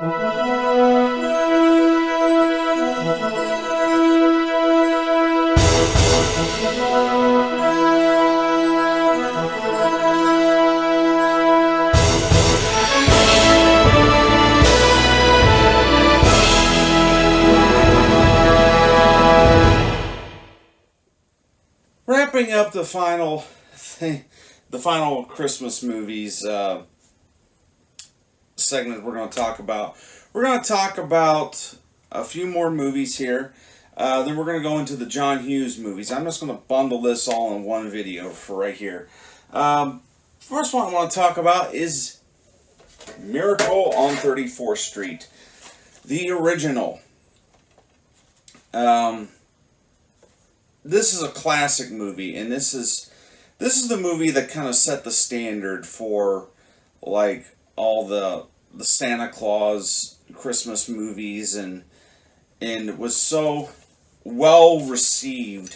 Wrapping up the final Christmas movies segment we're going to talk about. We're going to talk about a few more movies here. Then we're going to go into the John Hughes movies. I'm just going to bundle this all in one video for right here. First one I want to talk about is Miracle on 34th Street, the original. This is a classic movie, and this is the movie that kind of set the standard for like all the Santa Claus Christmas movies, and was so well received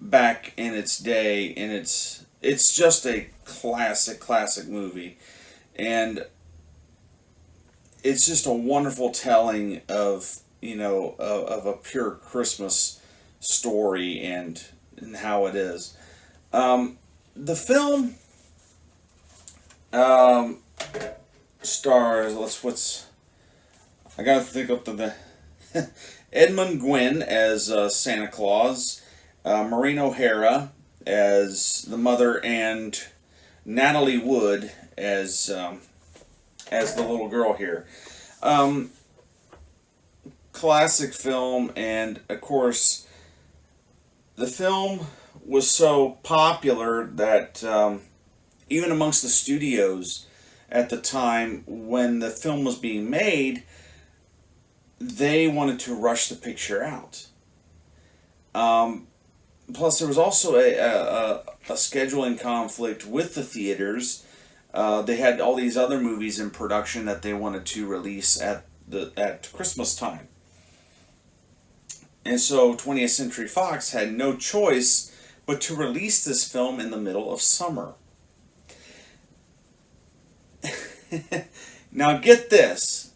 back in its day, and it's just a classic movie, and it's just a wonderful telling of of a pure Christmas story and how it is. The film stars. I gotta think up the Edmund Gwynn as Santa Claus, Maureen O'Hara as the mother, and Natalie Wood as the little girl here. Classic film, and of course the film was so popular that even amongst the studios at the time when the film was being made, they wanted to rush the picture out. Plus, there was also a scheduling conflict with the theaters. They had all these other movies in production that they wanted to release at Christmas time. And so 20th Century Fox had no choice but to release this film in the middle of summer. Now get this.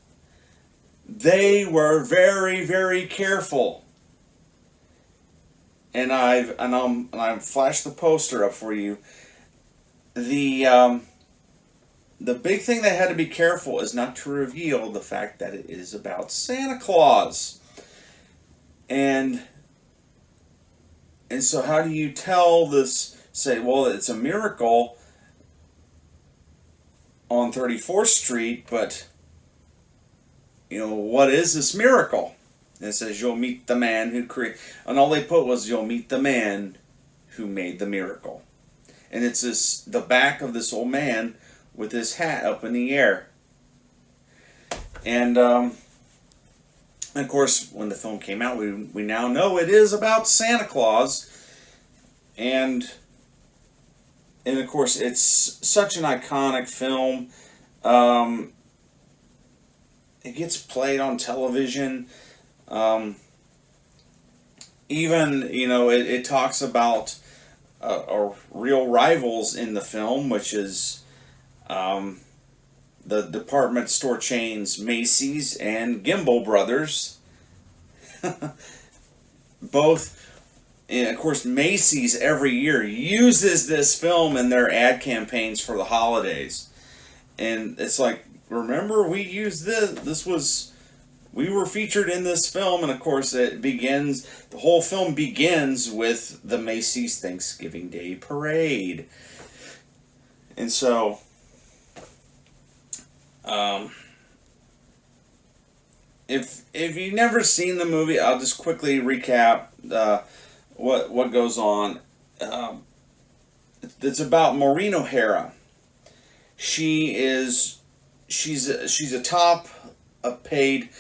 They were very, very careful. And I've flashed the poster up for you. The big thing they had to be careful is not to reveal the fact that it is about Santa Claus. And so how do you tell this, say, well, it's a miracle on 34th Street, but, what is this miracle? And it says, you'll meet the man who created, and all they put was, you'll meet the man who made the miracle. And it's the back of this old man with his hat up in the air. And, of course, when the film came out, we now know it is about Santa Claus, and of course, it's such an iconic film. It gets played on television. Even it talks about real rivals in the film, which is the department store chains Macy's and Gimbel Brothers. Both, and of course, Macy's every year uses this film in their ad campaigns for the holidays. And it's like, remember, we used this. We were featured in this film, and of course the whole film begins with the Macy's Thanksgiving Day Parade. And so, if you've never seen the movie, I'll just quickly recap what goes on. It's about Maureen O'Hara. She's a top paid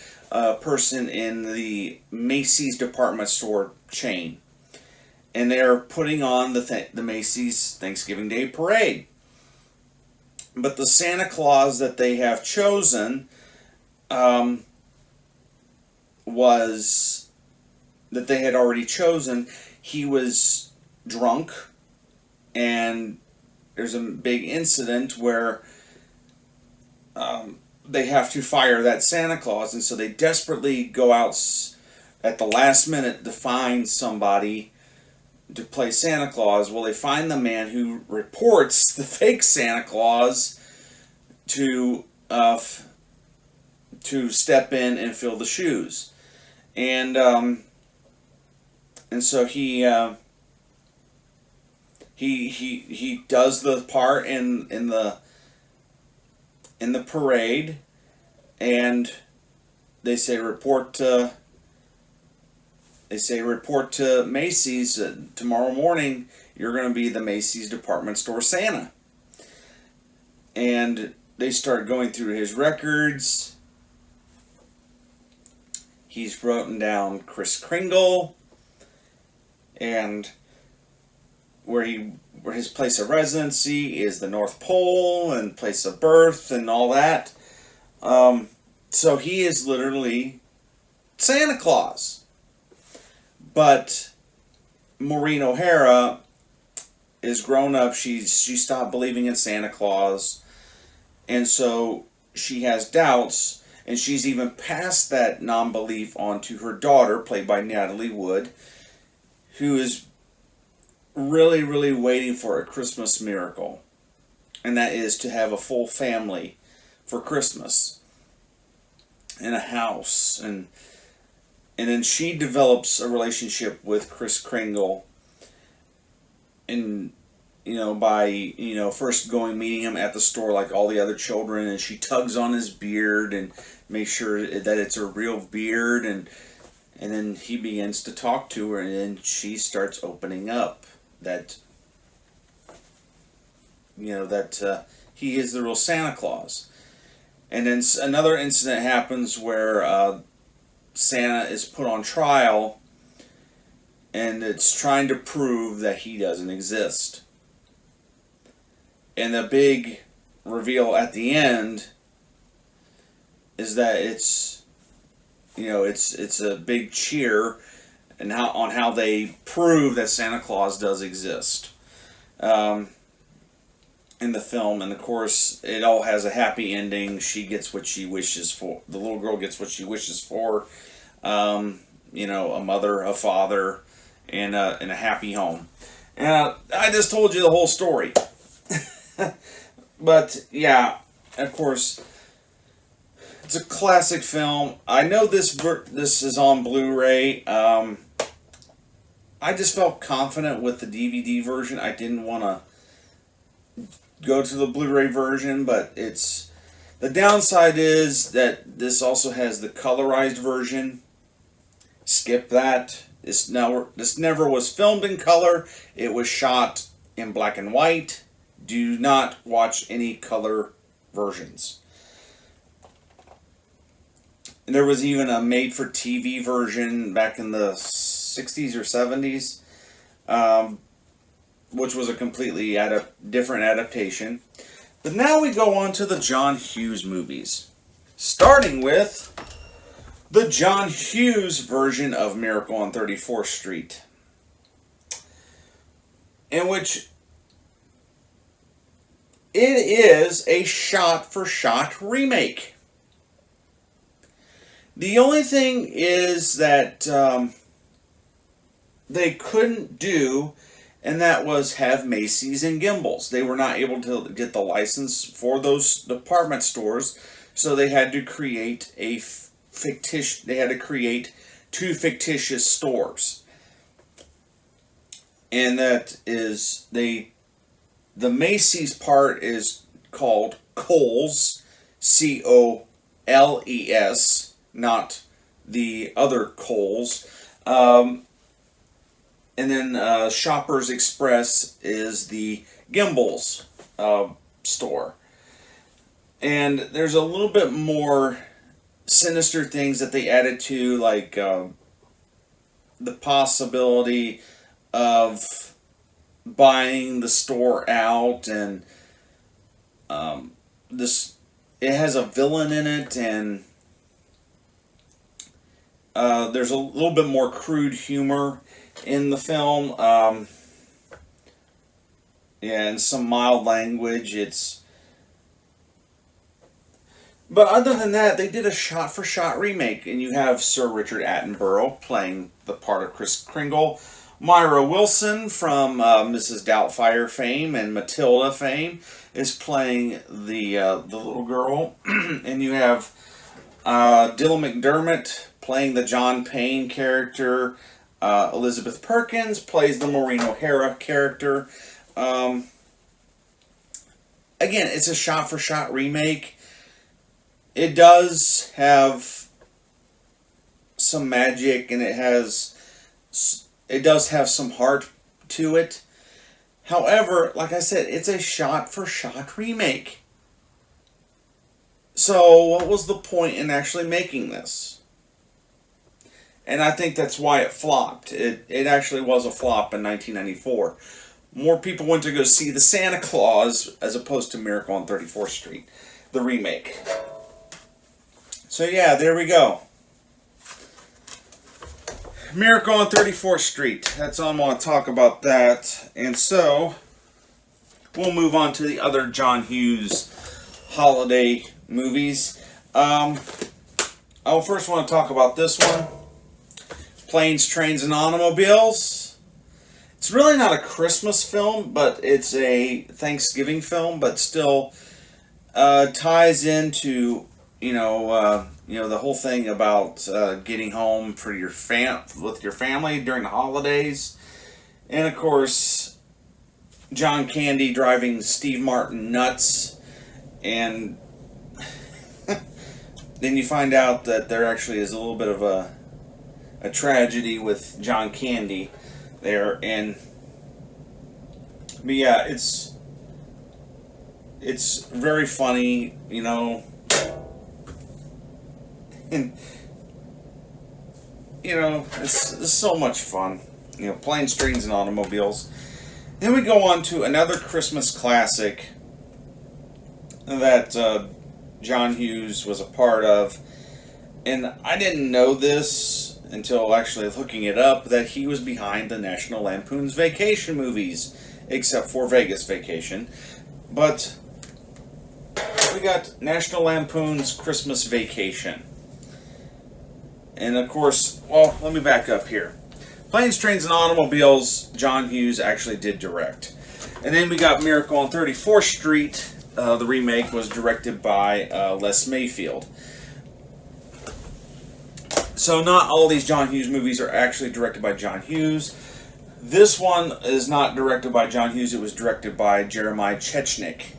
person in the Macy's department store chain, and they're putting on the Macy's Thanksgiving Day Parade. But the Santa Claus that they have chosen that they had already chosen, he was drunk, and there's a big incident where they have to fire that Santa Claus, and so they desperately go out at the last minute to find somebody to play Santa Claus. Well, they find the man who reports the fake Santa Claus to to step in and fill the shoes, and so he does the part in the parade, and they say report to Macy's tomorrow morning. You're going to be the Macy's department store Santa. And they start going through his records. He's written down Kris Kringle and where his place of residency is the North Pole and place of birth and all that. So he is literally Santa Claus. But Maureen O'Hara is grown up. She stopped believing in Santa Claus, and so she has doubts, and she's even passed that non-belief on to her daughter, played by Natalie Wood, who is really, really waiting for a Christmas miracle, and that is to have a full family for Christmas in a house, and then she develops a relationship with Kris Kringle, and by first meeting him at the store like all the other children, and she tugs on his beard and makes sure that it's a real beard, and then he begins to talk to her, and then she starts opening up that he is the real Santa Claus. And then another incident happens where Santa is put on trial, and it's trying to prove that he doesn't exist. And the big reveal at the end is that it's a big cheer and how they prove that Santa Claus does exist in the film. And of course, it all has a happy ending. She gets what she wishes for. The little girl gets what she wishes for. A mother, a father, and a happy home. And I just told you the whole story. But yeah, of course, it's a classic film. I know this is on Blu-ray. I just felt confident with the DVD version. I didn't want to go to the Blu-ray version, but the downside is that this also has the colorized version. Skip that. This never was filmed in color. It was shot in black and white. Do not watch any color versions. And there was even a made-for-TV version back in the 60s or 70s, which was a completely different adaptation. But now we go on to the John Hughes movies, starting with the John Hughes version of Miracle on 34th Street, in which it is a shot-for-shot remake. The only thing is that they couldn't do, and that was have Macy's and Gimbels. They were not able to get the license for those department stores, so they had to create two fictitious stores. And that is the Macy's part is called Kohl's, Coles, not the other Kohl's. And then Shoppers Express is the Gimbels store. And there's a little bit more sinister things that they added to, like the possibility of buying the store out, and it has a villain in it, and there's a little bit more crude humor in the film, and some mild language. But other than that, they did a shot-for-shot remake, and you have Sir Richard Attenborough playing the part of Kris Kringle, Myra Wilson from Mrs. Doubtfire fame and Matilda fame is playing the little girl, and you have Dylan McDermott playing the John Payne character. Elizabeth Perkins plays the Maureen O'Hara character. Again, it's a shot-for-shot remake. It does have some magic, and it does have some heart to it. However, like I said, it's a shot-for-shot remake. So, what was the point in actually making this? And I think that's why it flopped. It actually was a flop in 1994. More people went to go see the Santa Claus as opposed to Miracle on 34th Street, the remake. So yeah, there we go. Miracle on 34th Street. That's all I want to talk about that. And so, we'll move on to the other John Hughes holiday movies. I first want to talk about this one. Planes, Trains, and Automobiles. It's really not a Christmas film, but it's a Thanksgiving film, but still ties into the whole thing about getting home for your with your family during the holidays, and of course, John Candy driving Steve Martin nuts, and then you find out that there actually is a little bit of a tragedy with John Candy there, but yeah, it's very funny, and it's so much fun. Planes, Trains, and Automobiles. Then we go on to another Christmas classic that John Hughes was a part of, and I didn't know this until actually looking it up, that he was behind the National Lampoon's Vacation movies, except for Vegas Vacation. But we got National Lampoon's Christmas Vacation. And of course, well, let me back up here. Planes, Trains, and Automobiles, John Hughes actually did direct. And then we got Miracle on 34th Street. The remake was directed by Les Mayfield. So not all these John Hughes movies are actually directed by John Hughes. This one is not directed by John Hughes. It was directed by Jeremiah Chechnik.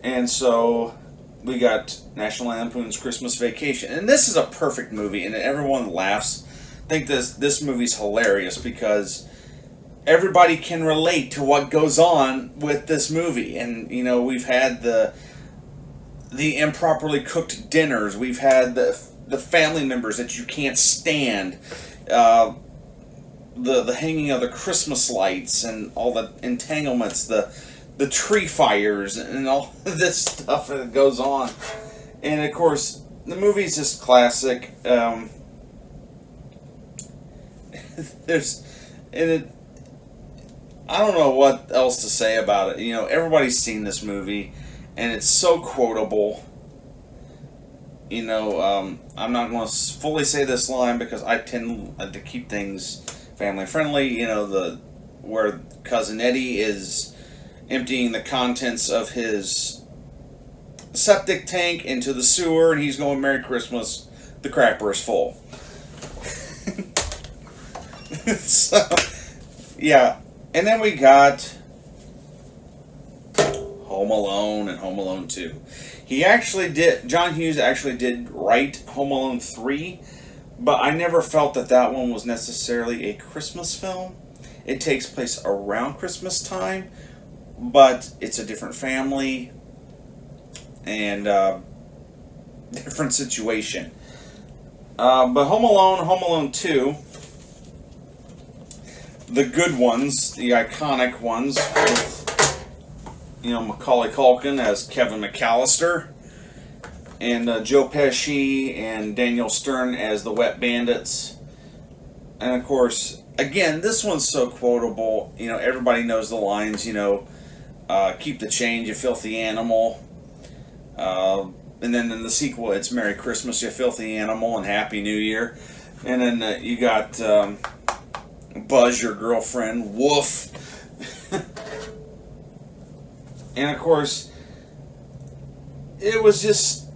And so we got National Lampoon's Christmas Vacation. And this is a perfect movie, and everyone laughs. I think this movie's hilarious because everybody can relate to what goes on with this movie. And, we've had the improperly cooked dinners. We've had the family members that you can't stand. The hanging of the Christmas lights and all the entanglements, the tree fires and all this stuff that goes on. And of course, the movie's just classic. I don't know what else to say about it. Everybody's seen this movie, and it's so quotable. I'm not going to fully say this line because I tend to keep things family friendly. Where Cousin Eddie is emptying the contents of his septic tank into the sewer, and he's going, "Merry Christmas, the crapper is full." So, yeah. And then we got Home Alone and Home Alone 2. John Hughes actually did write Home Alone 3, but I never felt that one was necessarily a Christmas film. It takes place around Christmas time, but it's a different family and different situation. But Home Alone 2, the good ones, the iconic ones, with Macaulay Culkin as Kevin McAllister, and Joe Pesci and Daniel Stern as the Wet Bandits. And of course, again, this one's so quotable. Everybody knows the lines. Keep the change, you filthy animal. and then in the sequel, it's Merry Christmas, You Filthy Animal, and Happy New Year. And then you got Buzz, Your Girlfriend, Woof. And of course, it was just,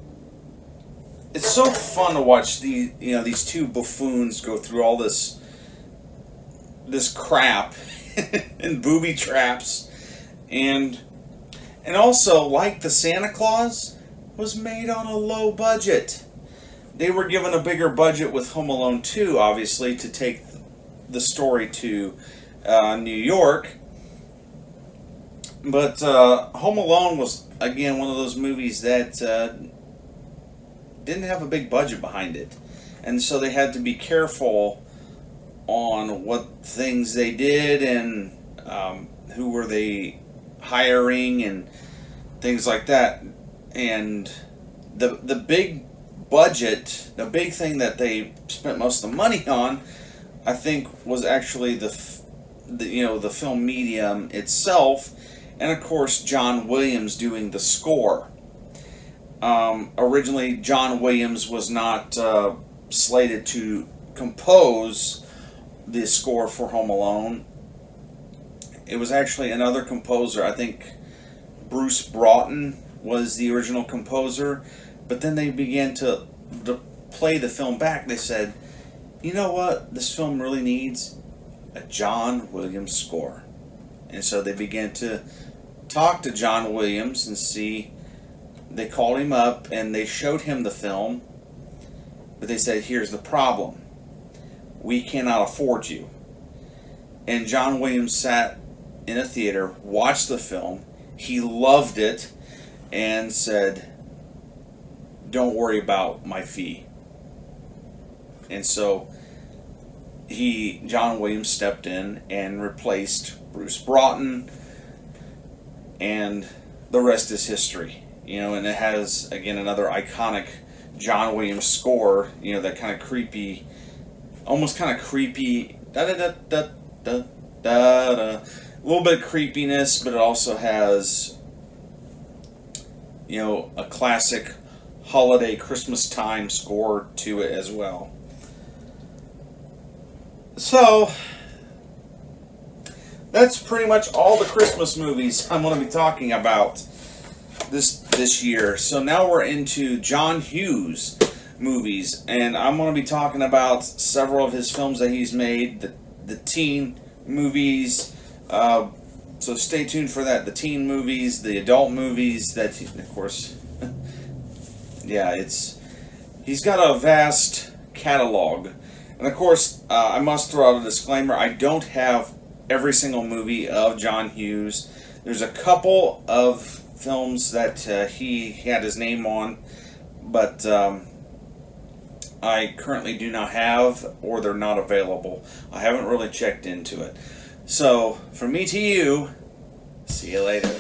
it's so fun to watch these two buffoons go through all this crap and booby traps, and also, like the Santa Claus, was made on a low budget. They were given a bigger budget with Home Alone 2, obviously, to take the story to New York. But Home Alone was, again, one of those movies that didn't have a big budget behind it. And so they had to be careful on what things they did and who were they hiring and things like that. And the big budget, the big thing that they spent most of the money on, I think, was actually the film medium itself, and of course John Williams doing the score. Originally, John Williams was not slated to compose the score for Home Alone. It was actually another composer. I think Bruce Broughton was the original composer, but then they began to play the film back. They said, you know what, this film really needs a John Williams score. And so they began to talk to John Williams and see. They called him up and they showed him the film, but they said, here's the problem. We cannot afford you. And John Williams sat in a theater, watched the film, he loved it, and said, don't worry about my fee. And so John Williams stepped in and replaced Bruce Broughton, and the rest is history. And it has, again, another iconic John Williams score, that kind of creepy, almost kind of creepy, da-da-da-da-da-da-da, a little bit of creepiness, but it also has, a classic holiday Christmas time score to it as well. So, that's pretty much all the Christmas movies I'm going to be talking about this year. So now we're into John Hughes movies, and I'm going to be talking about several of his films that he's made, the teen movies. So stay tuned for that. The teen movies, the adult movies. That, of course, yeah, he's got a vast catalog. And of course, I must throw out a disclaimer. I don't have every single movie of John Hughes. There's a couple of films that he had his name on, but I currently do not have, or they're not available. I haven't really checked into it. So, from me to you, see you later.